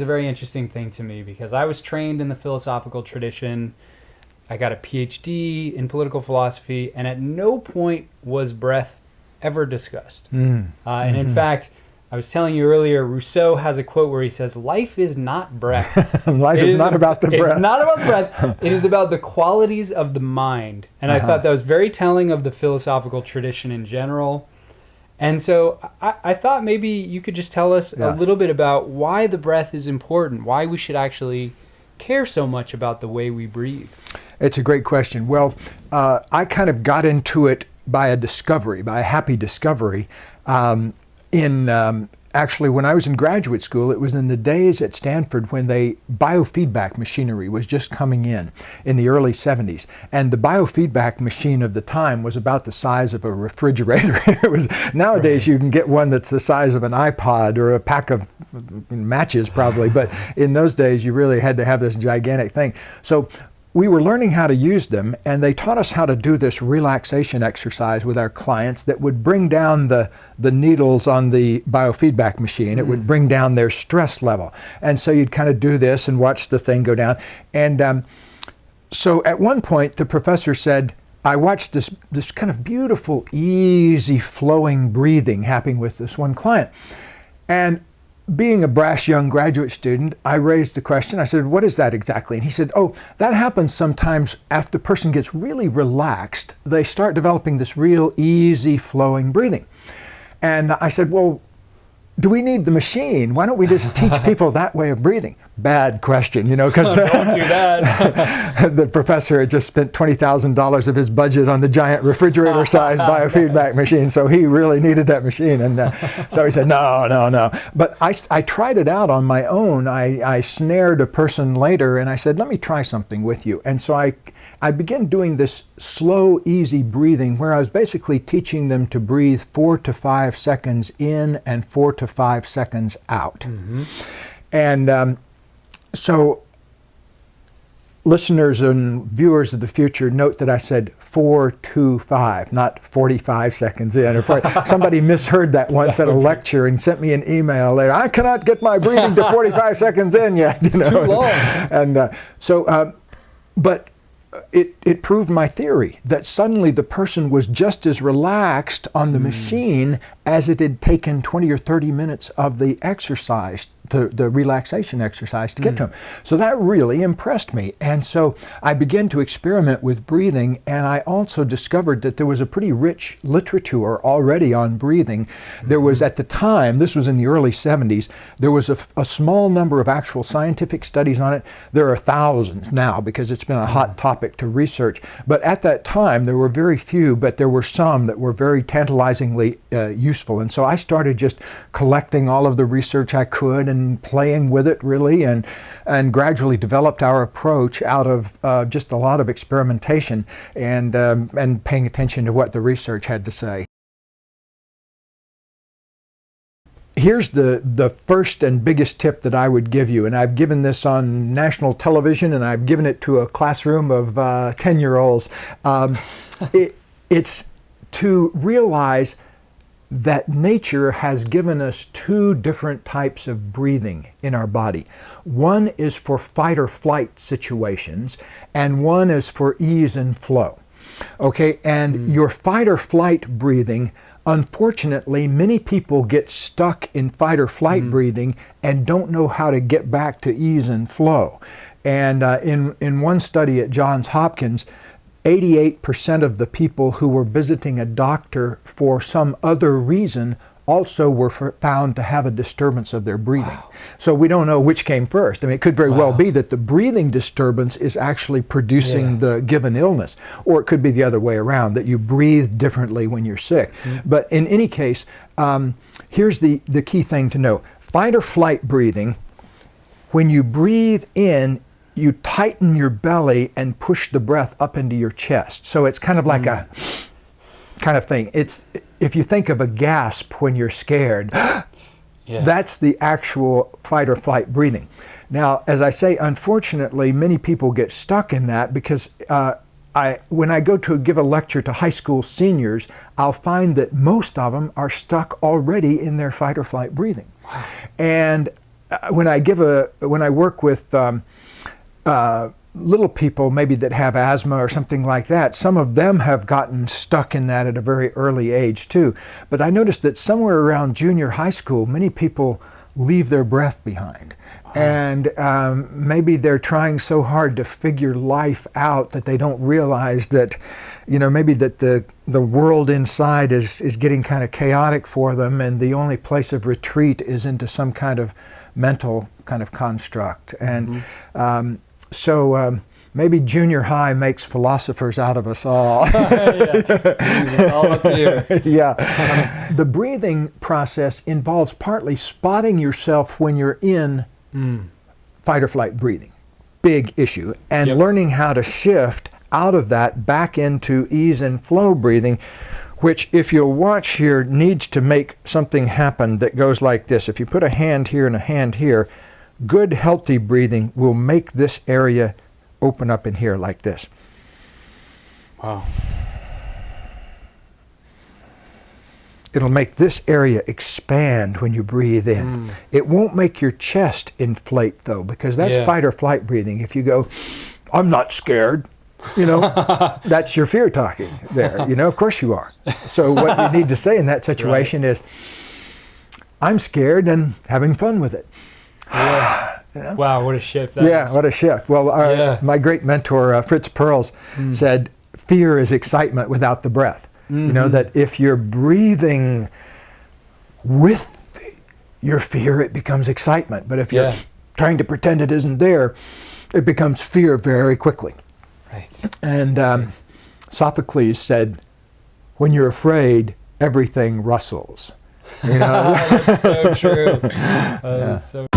is a very interesting thing to me because I was trained in the philosophical tradition. I got a PhD in political philosophy, and at no point was breath ever discussed. And in fact, I was telling you earlier, Rousseau has a quote where he says, "Life is not breath." Life is not about the breath. It's not about the breath. It is about the qualities of the mind. And I thought that was very telling of the philosophical tradition in general. And so I thought maybe you could just tell us a little bit about why the breath is important, why we should actually care so much about the way we breathe. It's a great question. Well, I kind of got into it by a happy discovery. Actually, when I was in graduate school, it was in the days at Stanford when biofeedback machinery was just coming in the early 70s. And the biofeedback machine of the time was about the size of a refrigerator. Nowadays you can get one that's the size of an iPod or a pack of matches probably, but in those days you really had to have this gigantic thing. So we were learning how to use them, and they taught us how to do this relaxation exercise with our clients that would bring down the needles on the biofeedback machine. It would bring down their stress level. And so you'd kind of do this and watch the thing go down. And so at one point, the professor said, I watched this kind of beautiful, easy flowing breathing happening with this one client. And being a brash young graduate student, I raised the question. I said, what is that exactly? And he said, oh, that happens sometimes after the person gets really relaxed. They start developing this real easy flowing breathing. And I said, well, do we need the machine? Why don't we just teach people that way of breathing? Bad question, because don't do that. The professor had just spent $20,000 of his budget on the giant refrigerator-sized biofeedback machine, so he really needed that machine. And so he said, no. But I tried it out on my own. I snared a person later, and I said, let me try something with you. And so I began doing this slow, easy breathing where I was basically teaching them to breathe 4 to 5 seconds in and 4 to 5 seconds out. And so listeners and viewers of the future, note that I said 4 to 5, not 45 seconds in. Or somebody misheard that once at a lecture and sent me an email later. I cannot get my breathing to 45 seconds in yet. It's too long. And but it proved my theory that suddenly the person was just as relaxed on the machine as it had taken 20 or 30 minutes of the exercise, the relaxation exercise to get to them. So that really impressed me. And so I began to experiment with breathing, and I also discovered that there was a pretty rich literature already on breathing. There was, at the time, this was in the early 70s, there was a small number of actual scientific studies on it. There are thousands now because it's been a hot topic to research. But at that time, there were very few, but there were some that were very tantalizingly useful. And so I started just collecting all of the research I could and playing with it really, and gradually developed our approach out of just a lot of experimentation and paying attention to what the research had to say. Here's the first and biggest tip that I would give you, and I've given this on national television, and I've given it to a classroom of 10-year-olds. It's to realize that nature has given us two different types of breathing in our body. One is for fight or flight situations, and one is for ease and flow. Okay, and your fight or flight breathing, unfortunately, many people get stuck in fight or flight breathing and don't know how to get back to ease and flow. And in one study at Johns Hopkins, 88% of the people who were visiting a doctor for some other reason also were found to have a disturbance of their breathing. Wow. So we don't know which came first. I mean, it could very well be that the breathing disturbance is actually producing the given illness, or it could be the other way around, that you breathe differently when you're sick. But in any case, here's the key thing to know. Fight or flight breathing, when you breathe in, you tighten your belly and push the breath up into your chest. So it's kind of like a kind of thing. It's, if you think of a gasp when you're scared, that's the actual fight or flight breathing. Now, as I say, unfortunately, many people get stuck in that because when I go to give a lecture to high school seniors, I'll find that most of them are stuck already in their fight or flight breathing. And when I work with little people maybe that have asthma or something like that, some of them have gotten stuck in that at a very early age too. But I noticed that somewhere around junior high school, many people leave their breath behind. And maybe they're trying so hard to figure life out that they don't realize that, maybe that the world inside is getting kind of chaotic for them, and the only place of retreat is into some kind of mental kind of construct. And so maybe junior high makes philosophers out of us all. It's all up here. Yeah. The breathing process involves partly spotting yourself when you're in fight or flight breathing. Big issue. And learning how to shift out of that back into ease and flow breathing, which, if you'll watch here, needs to make something happen that goes like this. If you put a hand here and a hand here, good, healthy breathing will make this area open up in here like this. Wow. It'll make this area expand when you breathe in. It won't make your chest inflate, though, because that's fight or flight breathing. If you go, I'm not scared, that's your fear talking there. Of course you are. So what you need to say in that situation is, I'm scared and having fun with it. Wow, what a shift that is. What a shift. Well, my great mentor, Fritz Perls, said, fear is excitement without the breath. That if you're breathing with your fear, it becomes excitement. But if you're trying to pretend it isn't there, it becomes fear very quickly. Right. And Sophocles said, when you're afraid, everything rustles. That's so true. That is so